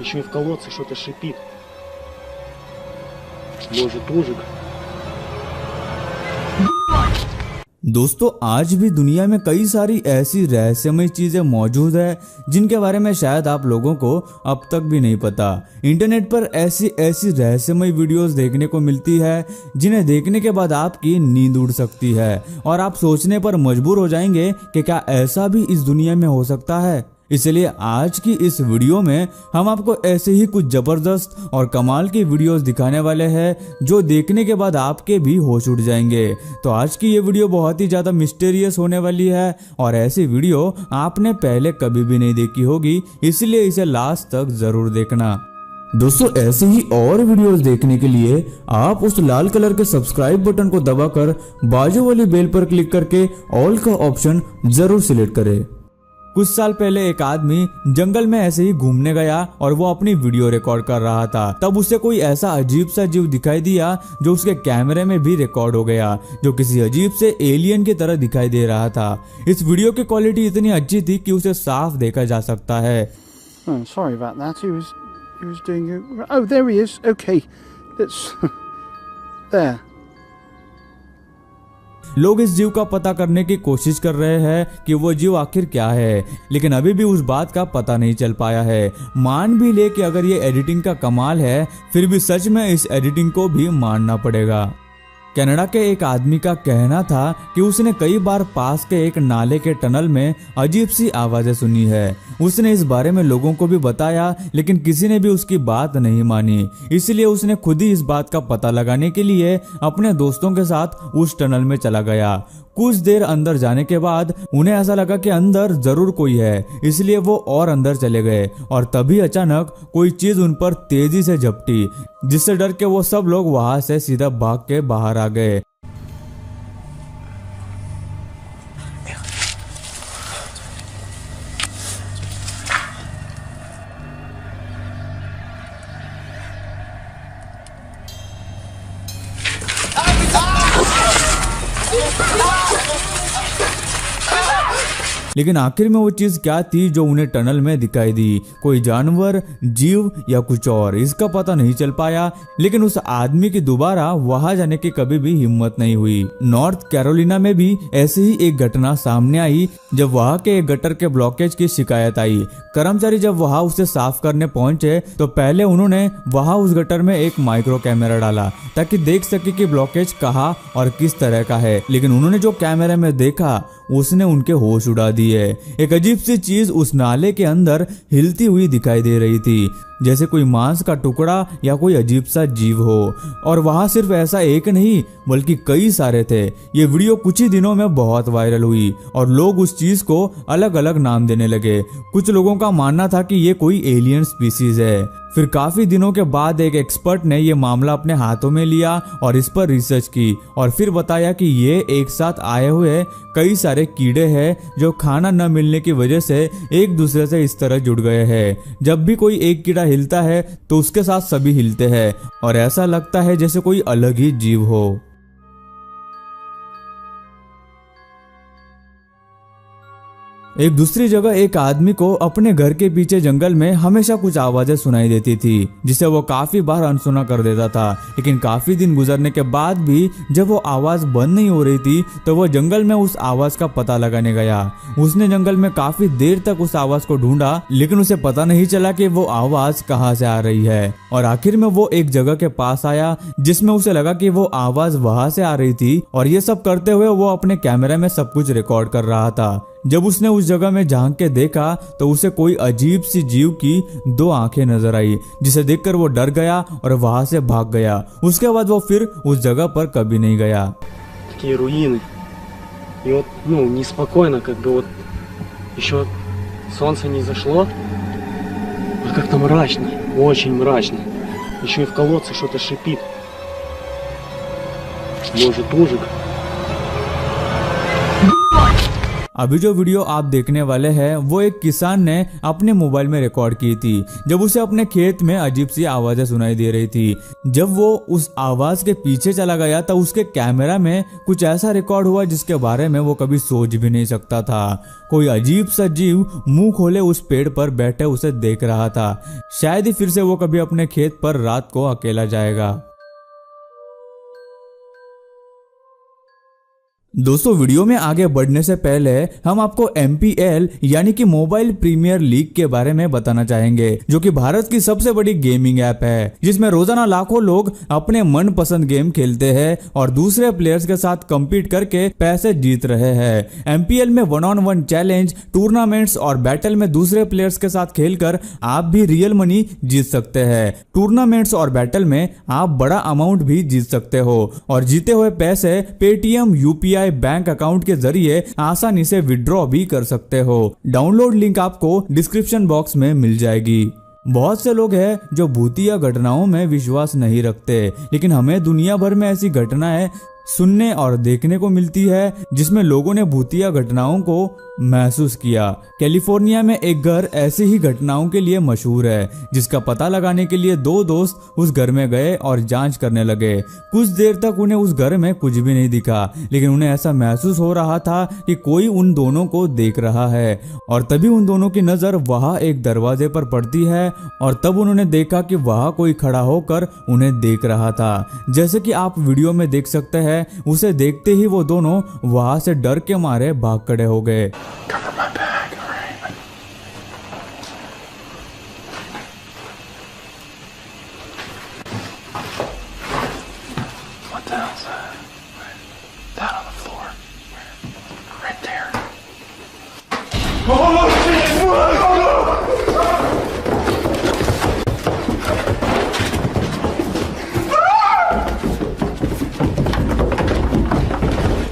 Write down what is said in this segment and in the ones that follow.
Еще и в колодце что-то шипит. Может, ужик. दोस्तों आज भी दुनिया में कई सारी ऐसी रहस्यमय चीजें मौजूद है जिनके बारे में शायद आप लोगों को अब तक भी नहीं पता। इंटरनेट पर ऐसी रहस्यमय वीडियोस देखने को मिलती है जिन्हें देखने के बाद आपकी नींद उड़ सकती है और आप सोचने पर मजबूर हो जाएंगे कि क्या ऐसा भी इस दुनिया में हो सकता है। इसलिए आज की इस वीडियो में हम आपको ऐसे ही कुछ जबरदस्त और कमाल की वीडियोस दिखाने वाले हैं जो देखने के बाद आपके भी होश उड़ जाएंगे। तो आज की ये वीडियो बहुत ही ज्यादा मिस्टीरियस होने वाली है और ऐसी वीडियो आपने पहले कभी भी नहीं देखी होगी, इसलिए इसे लास्ट तक जरूर देखना। दोस्तों ऐसे ही और वीडियोस देखने के लिए आप उस लाल कलर के सब्सक्राइब बटन को दबाकर बाजू वाली बेल पर क्लिक करके ऑल का ऑप्शन जरूर सिलेक्ट करें। कुछ साल पहले एक आदमी जंगल में ऐसे ही घूमने गया और वो अपनी वीडियो रिकॉर्ड कर रहा था। तब उसे कोई ऐसा अजीब सा जीव दिखाई दिया जो उसके कैमरे में भी रिकॉर्ड हो गया, जो किसी अजीब से एलियन की तरह दिखाई दे रहा था। इस वीडियो की क्वालिटी इतनी अच्छी थी कि उसे साफ देखा जा सकता है। Sorry about that. He was doing it. Oh, there he is. Okay, that's there. लोग इस जीव का पता करने की कोशिश कर रहे हैं कि वो जीव आखिर क्या है, लेकिन अभी भी उस बात का पता नहीं चल पाया है। मान भी ले कि अगर ये एडिटिंग का कमाल है, फिर भी सच में इस एडिटिंग को भी मानना पड़ेगा। कनाडा के एक आदमी का कहना था कि उसने कई बार पास के एक नाले के टनल में अजीब सी आवाजें सुनी है। उसने इस बारे में लोगों को भी बताया, लेकिन किसी ने भी उसकी बात नहीं मानी। इसलिए उसने खुद ही इस बात का पता लगाने के लिए अपने दोस्तों के साथ उस टनल में चला गया। कुछ देर अंदर जाने के बाद उन्हें ऐसा लगा कि अंदर जरूर कोई है, इसलिए वो और अंदर चले गए और तभी अचानक कोई चीज उन पर तेजी से झपटी, जिससे डर के वो सब लोग वहां से सीधा भाग के बाहर आ गए। लेकिन आखिर में वो चीज क्या थी जो उन्हें टनल में दिखाई दी? कोई जानवर, जीव या कुछ और, इसका पता नहीं चल पाया। लेकिन उस आदमी की दोबारा वहां जाने की कभी भी हिम्मत नहीं हुई। नॉर्थ कैरोलिना में भी ऐसी ही एक घटना सामने आई जब वहां के एक गटर के ब्लॉकेज की शिकायत आई। कर्मचारी जब वहां उसे साफ करने पहुंचे तो पहले उन्होंने वहां उस गटर में एक माइक्रो कैमरा डाला ताकि देख सके कि ब्लॉकेज कहाँ और किस तरह का है। लेकिन उन्होंने जो कैमरे में देखा उसने उनके होश उड़ा दिए। एक अजीब सी चीज उस नाले के अंदर हिलती हुई दिखाई दे रही थी, जैसे कोई मांस का टुकड़ा या कोई अजीब सा जीव हो। और वहां सिर्फ ऐसा एक नहीं बल्कि कई सारे थे। ये वीडियो कुछ ही दिनों में बहुत वायरल हुई और लोग उस चीज को अलग अलग नाम देने लगे। कुछ लोगों का मानना था कि ये कोई एलियन स्पीसीज है। फिर काफी दिनों के बाद एक एक्सपर्ट ने ये मामला अपने हाथों में लिया और इस पर रिसर्च की और फिर बताया कि ये एक साथ आए हुए कई सारे कीड़े हैं जो खाना न मिलने की वजह से एक दूसरे से इस तरह जुड़ गए हैं। जब भी कोई एक कीड़ा हिलता है तो उसके साथ सभी हिलते हैं और ऐसा लगता है जैसे कोई अलग ही जीव हो। एक दूसरी जगह एक आदमी को अपने घर के पीछे जंगल में हमेशा कुछ आवाजें सुनाई देती थी जिसे वो काफी बार अनसुना कर देता था। लेकिन काफी दिन गुजरने के बाद भी जब वो आवाज बंद नहीं हो रही थी तो वो जंगल में उस आवाज का पता लगाने गया। उसने जंगल में काफी देर तक उस आवाज को ढूंढा, लेकिन उसे पता नहीं चला कि वो आवाज कहाँ से आ रही है। और आखिर में वो एक जगह के पास आया जिसमें उसे लगा कि वो आवाज वहां से आ रही थी और ये सब करते हुए वो अपने कैमरे में सब कुछ रिकॉर्ड कर रहा था। जब उसने उस जगह में झांक के देखा तो उसे कोई अजीब सी जीव की 2 आंखें नजर आई, जिसे देखकर वो डर गया और वहां से भाग गया। उसके बाद वो फिर उस जगह पर कभी नहीं गया। Такие руины. И вот, неспокойно, как бы вот еще солнце не зашло. Вот как-то мрачно, очень мрачно. Еще и в колодце что-то шипит. Может, ужик. अभी जो वीडियो आप देखने वाले हैं वो एक किसान ने अपने मोबाइल में रिकॉर्ड की थी जब उसे अपने खेत में अजीब सी आवाजें सुनाई दे रही थी। जब वो उस आवाज के पीछे चला गया तो उसके कैमरा में कुछ ऐसा रिकॉर्ड हुआ जिसके बारे में वो कभी सोच भी नहीं सकता था। कोई अजीब सा जीव मुंह खोले उस पेड़ पर बैठे उसे देख रहा था। शायद ही फिर से वो कभी अपने खेत पर रात को अकेला जाएगा। दोस्तों वीडियो में आगे बढ़ने से पहले हम आपको MPL यानी कि मोबाइल प्रीमियर लीग के बारे में बताना चाहेंगे, जो कि भारत की सबसे बड़ी गेमिंग ऐप है जिसमें रोजाना लाखों लोग अपने मनपसंद गेम खेलते हैं और दूसरे प्लेयर्स के साथ कम्पीट करके पैसे जीत रहे हैं। MPL में 1-on-1 चैलेंज, टूर्नामेंट्स और बैटल में दूसरे प्लेयर्स के साथ खेलकर आप भी रियल मनी जीत सकते हैं। टूर्नामेंट्स और बैटल में आप बड़ा अमाउंट भी जीत सकते हो और जीते हुए पैसे पेटीएम, UPI बैंक अकाउंट के जरिए आसानी से विड्रॉ भी कर सकते हो। डाउनलोड लिंक आपको डिस्क्रिप्शन बॉक्स में मिल जाएगी। बहुत से लोग हैं जो भूतिया घटनाओं में विश्वास नहीं रखते, लेकिन हमें दुनिया भर में ऐसी घटनाएं सुनने और देखने को मिलती है जिसमें लोगों ने भूतिया घटनाओं को महसूस किया। कैलिफोर्निया में एक घर ऐसी ही घटनाओं के लिए मशहूर है, जिसका पता लगाने के लिए दो दोस्त उस घर में गए और जांच करने लगे। कुछ देर तक उन्हें उस घर में कुछ भी नहीं दिखा, लेकिन उन्हें ऐसा महसूस हो रहा था कि कोई उन दोनों को देख रहा है। और तभी उन दोनों की नजर वहां एक दरवाजे पर पड़ती है और तब उन्होंने देखा कि वहां कोई खड़ा होकर उन्हें देख रहा था। जैसे कि आप वीडियो में देख सकते हैं, उसे देखते ही वो दोनों वहां से डर के मारे भाग खड़े हो गए। Cover my bag, all right? What the hell's that? That on the floor. Right there. Oh, shit! Oh, no!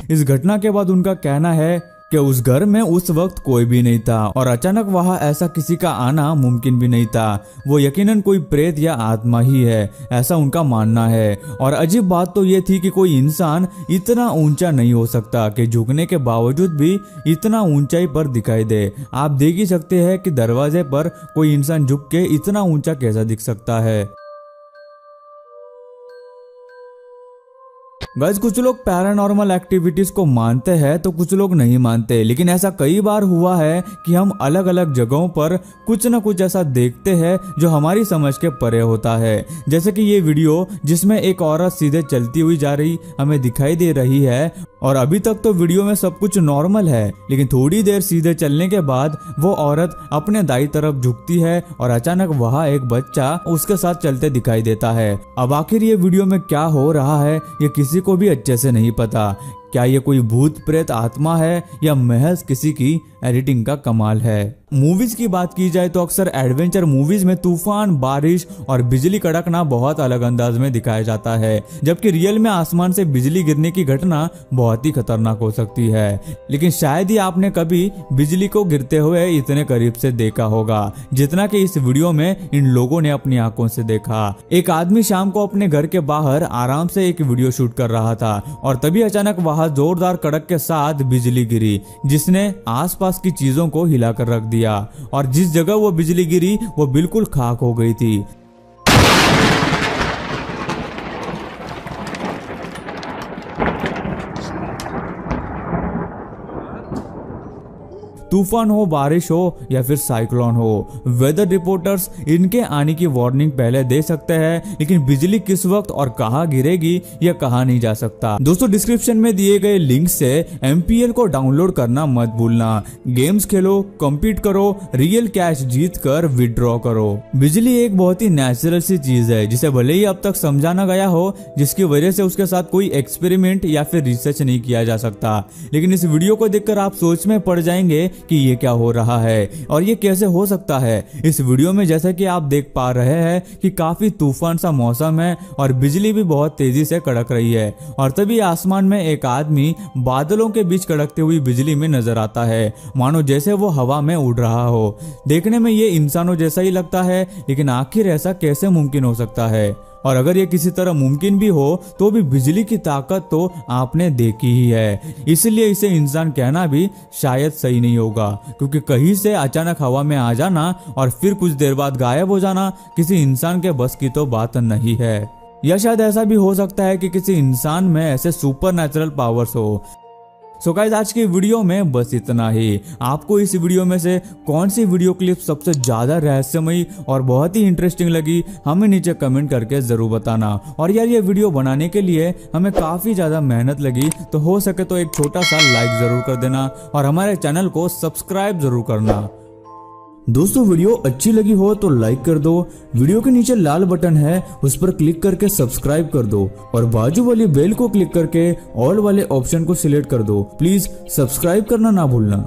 इस घटना के बाद उनका कहना है कि उस घर में उस वक्त कोई भी नहीं था और अचानक वहां ऐसा किसी का आना मुमकिन भी नहीं था। वो यकीनन कोई प्रेत या आत्मा ही है, ऐसा उनका मानना है। और अजीब बात तो ये थी कि कोई इंसान इतना ऊंचा नहीं हो सकता कि झुकने के बावजूद भी इतना ऊंचाई पर दिखाई दे। आप देख ही सकते हैं कि दरवाजे पर कोई इंसान झुक के इतना ऊंचा कैसा दिख सकता है। गाइस, कुछ लोग पैरानॉर्मल एक्टिविटीज को मानते हैं तो कुछ लोग नहीं मानते, लेकिन ऐसा कई बार हुआ है कि हम अलग अलग जगहों पर कुछ न कुछ ऐसा देखते हैं जो हमारी समझ के परे होता है। जैसे कि ये वीडियो जिसमें एक औरत सीधे चलती हुई जा रही हमें दिखाई दे रही है और अभी तक तो वीडियो में सब कुछ नॉर्मल है, लेकिन थोड़ी देर सीधे चलने के बाद वो औरत अपने दाईं तरफ झुकती है और अचानक वहाँ एक बच्चा उसके साथ चलते दिखाई देता है। अब आखिर ये वीडियो में क्या हो रहा है ये किसी को भी अच्छे से नहीं पता। क्या ये कोई भूत प्रेत आत्मा है या महज किसी की एडिटिंग का कमाल है। मूवीज की बात की जाए तो अक्सर एडवेंचर मूवीज में तूफान, बारिश और बिजली कड़कना बहुत अलग अंदाज में दिखाया जाता है, जबकि रियल में आसमान से बिजली गिरने की घटना बहुत ही खतरनाक हो सकती है। लेकिन शायद ही आपने कभी बिजली को गिरते हुए इतने करीब से देखा होगा जितना कि इस वीडियो में इन लोगों ने अपनी आंखों से देखा। एक आदमी शाम को अपने घर के बाहर आराम से एक वीडियो शूट कर रहा था और तभी अचानक वहां जोरदार कड़क के साथ बिजली गिरी, जिसने आसपास की चीजों को हिलाकर रख दिया और जिस जगह वो बिजली गिरी वो बिल्कुल खाक हो गई थी। तूफान हो, बारिश हो या फिर साइक्लोन हो, वेदर रिपोर्टर्स इनके आने की वार्निंग पहले दे सकते हैं, लेकिन बिजली किस वक्त और कहां गिरेगी यह कहा नहीं जा सकता। दोस्तों, डिस्क्रिप्शन में दिए गए लिंक से MPL को डाउनलोड करना मत भूलना। गेम्स खेलो, कम्पीट करो, रियल कैश जीत कर विड्रॉ करो। बिजली एक बहुत ही नेचुरल सी चीज है जिसे भले ही अब तक समझाना गया हो, जिसकी वजह से उसके साथ कोई एक्सपेरिमेंट या फिर रिसर्च नहीं किया जा सकता, लेकिन इस वीडियो को देखकर आप सोच में पड़ जाएंगे कि ये क्या हो रहा है और ये कैसे हो सकता है। इस वीडियो में जैसा कि आप देख पा रहे हैं कि काफी तूफान सा मौसम है और बिजली भी बहुत तेजी से कड़क रही है और तभी आसमान में एक आदमी बादलों के बीच कड़कती हुई बिजली में नजर आता है, मानो जैसे वो हवा में उड़ रहा हो। देखने में ये इंसानों जैसा ही लगता है, लेकिन आखिर ऐसा कैसे मुमकिन हो सकता है। और अगर ये किसी तरह मुमकिन भी हो तो भी बिजली की ताकत तो आपने देखी ही है, इसलिए इसे इंसान कहना भी शायद सही नहीं होगा, क्योंकि कहीं से अचानक हवा में आ जाना और फिर कुछ देर बाद गायब हो जाना किसी इंसान के बस की तो बात नहीं है। या शायद ऐसा भी हो सकता है कि किसी इंसान में ऐसे सुपर नेचुरल पावर्स हो। सो गाइस, आज की वीडियो में बस इतना ही। आपको इस वीडियो में से कौन सी वीडियो क्लिप सबसे ज्यादा रहस्यमयी और बहुत ही इंटरेस्टिंग लगी, हमें नीचे कमेंट करके जरूर बताना। और यार, ये वीडियो बनाने के लिए हमें काफी ज्यादा मेहनत लगी, तो हो सके तो एक छोटा सा लाइक जरूर कर देना और हमारे चैनल को सब्सक्राइब जरूर करना। दोस्तों, वीडियो अच्छी लगी हो तो लाइक कर दो, वीडियो के नीचे लाल बटन है उस पर क्लिक करके सब्सक्राइब कर दो और बाजू वाली बेल को क्लिक करके ऑल वाले ऑप्शन को सिलेक्ट कर दो। प्लीज सब्सक्राइब करना ना भूलना।